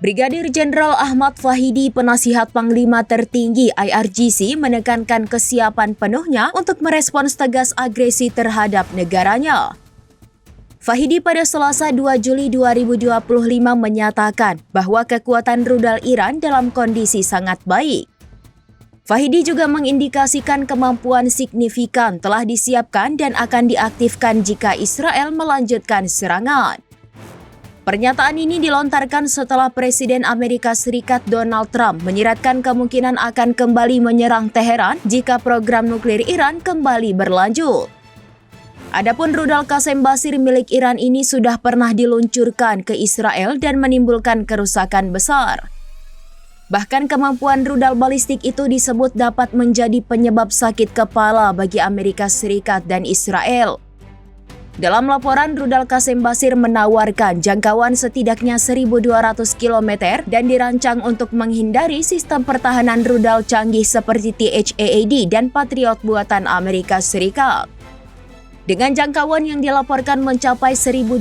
Brigadir Jenderal Ahmad Fahidi, penasihat Panglima Tertinggi IRGC, menekankan kesiapan penuhnya untuk merespons tegas agresi terhadap negaranya. Fahidi pada Selasa 2 Juli 2025 menyatakan bahwa kekuatan rudal Iran dalam kondisi sangat baik. Fahidi juga mengindikasikan kemampuan signifikan telah disiapkan dan akan diaktifkan jika Israel melanjutkan serangan. Pernyataan ini dilontarkan setelah Presiden Amerika Serikat Donald Trump menyiratkan kemungkinan akan kembali menyerang Teheran jika program nuklir Iran kembali berlanjut. Adapun rudal Qasem Basir milik Iran ini sudah pernah diluncurkan ke Israel dan menimbulkan kerusakan besar. Bahkan kemampuan rudal balistik itu disebut dapat menjadi penyebab sakit kepala bagi Amerika Serikat dan Israel. Dalam laporan, rudal Qasem Basir menawarkan jangkauan setidaknya 1.200 km dan dirancang untuk menghindari sistem pertahanan rudal canggih seperti THAAD dan Patriot buatan Amerika Serikat. Dengan jangkauan yang dilaporkan mencapai 1.200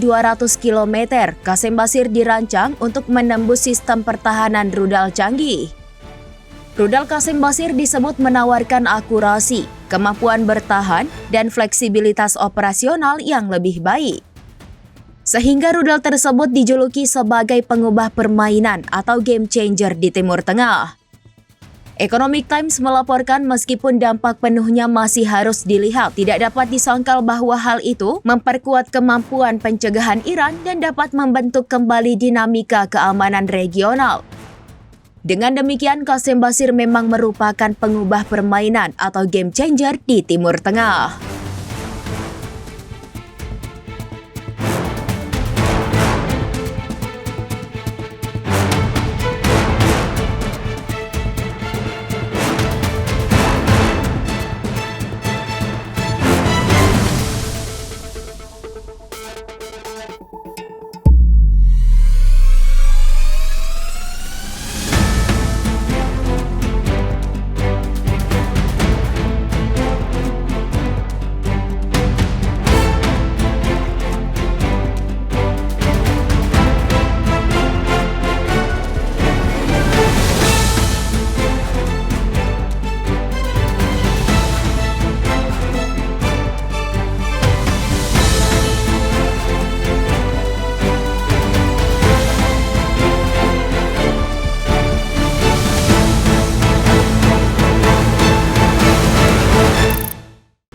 km, Qasem Basir dirancang untuk menembus sistem pertahanan rudal canggih. Rudal Qasem Basir disebut menawarkan akurasi, kemampuan bertahan, dan fleksibilitas operasional yang lebih baik. Sehingga rudal tersebut dijuluki sebagai pengubah permainan atau game changer di Timur Tengah. Economic Times melaporkan meskipun dampak penuhnya masih harus dilihat, tidak dapat disangkal bahwa hal itu memperkuat kemampuan pencegahan Iran dan dapat membentuk kembali dinamika keamanan regional. Dengan demikian, Qasem Basir memang merupakan pengubah permainan atau game changer di Timur Tengah.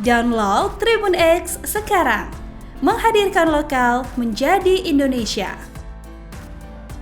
Download Tribun X sekarang, menghadirkan lokal menjadi Indonesia.